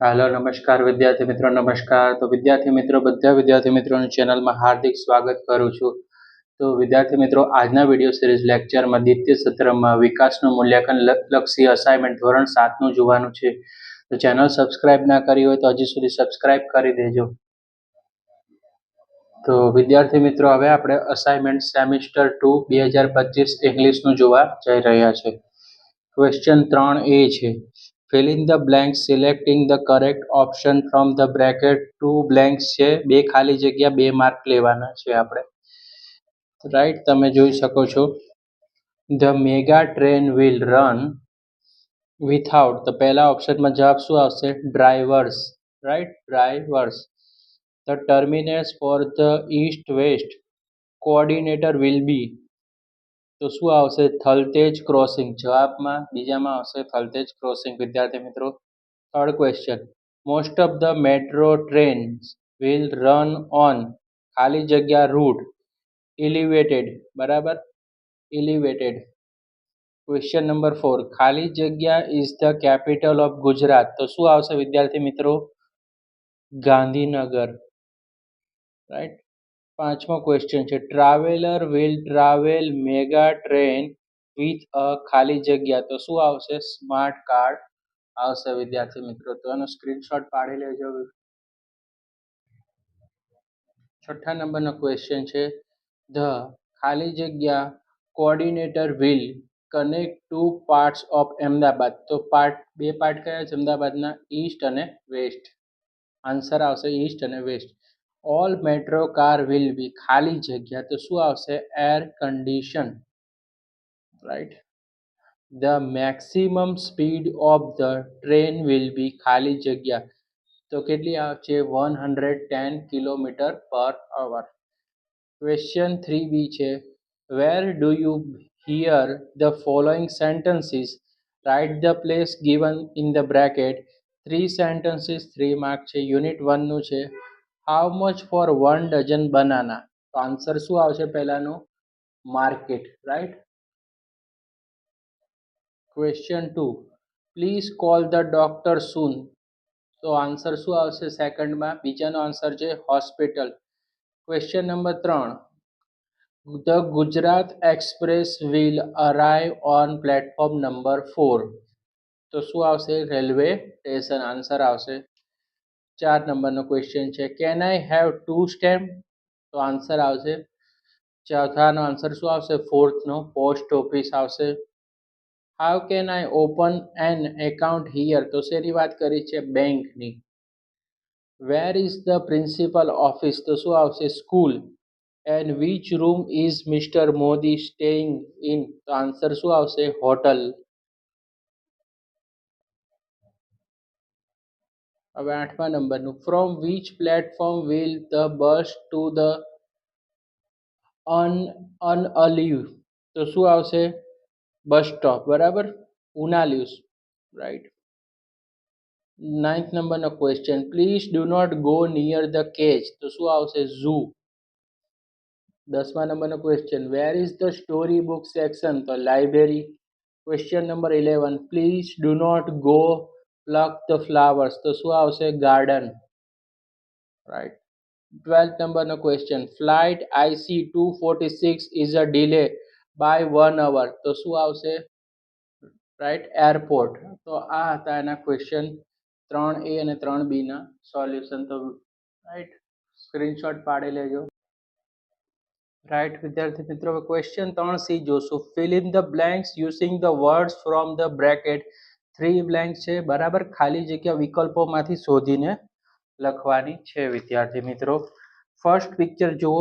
Hello नमस्कार विद्यार्थी मित्रों नमस्कार। तो विद्यार्थी मित्रों બધા વિદ્યાર્થી મિત્રોની ચેનલમાં હાર્દિક સ્વાગત કરું છું। તો વિદ્યાર્થી મિત્રો આજના વિડિયો સિરીઝ લેક્ચરમાં દ્વિતીય સત્રમાં વિકાસનું મૂલ્યાંકન લક્ષી અસાઇનમેન્ટ ધોરણ 7 નું જોવાનું છે। તો ચેનલ સબસ્ક્રાઇબ ના કરી હોય તો હજી સુધી સબસ્ક્રાઇબ કરી દેજો। તો વિદ્યાર્થી મિત્રો હવે આપણે અસાઇનમેન્ટ સેમિસ્ટર 2 2025 ઇંગ્લિશનું જોવા જઈ રહ્યા છે। ક્વેશ્ચન 3A છે fill in the blanks selecting the correct option from the bracket 2 blanks છે બે ખાલી જગ્યા બે માર્ક લેવાના છે આપણે રાઈટ। તમે જોઈ શકો છો the mega train will run without તો પહેલા ઓપ્શનમાં જવાબ શું આવશે drivers right drivers. the terminus for the east west coordinator will be તો શું આવશે થલતેજ ક્રોસિંગ જવાબમાં બીજામાં આવશે થલતેજ ક્રોસિંગ વિદ્યાર્થી મિત્રો। Third question most of the metro trains will run on ખાલી જગ્યા રૂટ એલિવેટેડ બરાબર એલિવેટેડ। ક્વેશ્ચન નંબર 4 ખાલી જગ્યા is the capital of Gujarat તો શું આવશે વિદ્યાર્થી મિત્રો ગાંધીનગર રાઈટ। પાંચમો ક્વેશ્ચન છે traveller will travel mega train with a ખાલી જગ્યા તો શું આવશે સ્માર્ટ કાર્ડ આવશે વિદ્યાર્થી મિત્રો। તો એનો સ્ક્રીનશોટ પાડી લેજો। છઠ્ઠા નંબરનો ક્વેશ્ચન છે ધ ખાલી જગ્યા coordinator will connect two parts of Ahmedabad તો બે પાર્ટ કયા છે અમદાવાદના ઈસ્ટ અને વેસ્ટ આન્સર આવશે ઈસ્ટ અને west. All metro car will be ખાલી જગ્યા તો શું આવશે air condition right. The maximum speed of the train will be ખાલી જગ્યા તો કેટલી આવશે 110 કિલોમીટર પર અવર। ક્વેશ્ચન 3B છે where do you hear the following sentences write the place given in the bracket 3 sentences 3 mark છે યુનિટ 1 નું છે how much for 1 dozen banana તો આન્સર શું આવશે પહેલાનું market right. Question 2 please call the doctor soon તો answer શું આવશે સેકન્ડમાં બીજાનો આન્સર છે hospital. Question number 3 the Gujarat Express will arrive on platform number 4 તો શું આવશે રેલવે સ્ટેશન આન્સર આવશે। 4 નંબરનો ક્વેશ્ચન છે કેન આઈ હેવ 2 સ્ટેમ્પ તો આન્સર આવશે ચોથાનો આન્સર શું આવશે ફોર્થનો પોસ્ટ ઓફિસ આવશે। How can I open an account here તો શેની વાત કરી છે બેંકની। Where is the principal office તો શું આવશે school and which room is mister Modi staying in તો આન્સર શું આવશે હોટલ। હવે 8મા નંબરનું from which platform will the bus to the અનઅલીવ તો શું આવશે બસ સ્ટોપ બરાબર ઉનાલ્યુસ રાઈટ। 9th નંબરનો question please do not go near the cage તો શું આવશે ઝૂ। 10મા નંબરનો question where is the story book section તો library. Question number 11 please do not go pluck the flowers તો શું આવશે ગાર્ડન રાઈટ। 12th નંબરનો question flight IC246 is a delay by 1 hour તો શું આવશે રાઈટ એરપોર્ટ। તો આ હતા એના ક્વેશ્ચન 3A અને 3B ના સોલ્યુશન તો રાઈટ સ્ક્રીનશોટ પાડી લેજો રાઈટ વિદ્યાર્થી મિત્રો। ક્વેશ્ચન 3C જોશું fill in the blanks using the words from the bracket 3 blank છે બરાબર ખાલી જગ્યા વિકલ્પોમાંથી શોધીને લખવાની છે વિદ્યાર્થી મિત્રો। ફર્સ્ટ પિક્ચર જુઓ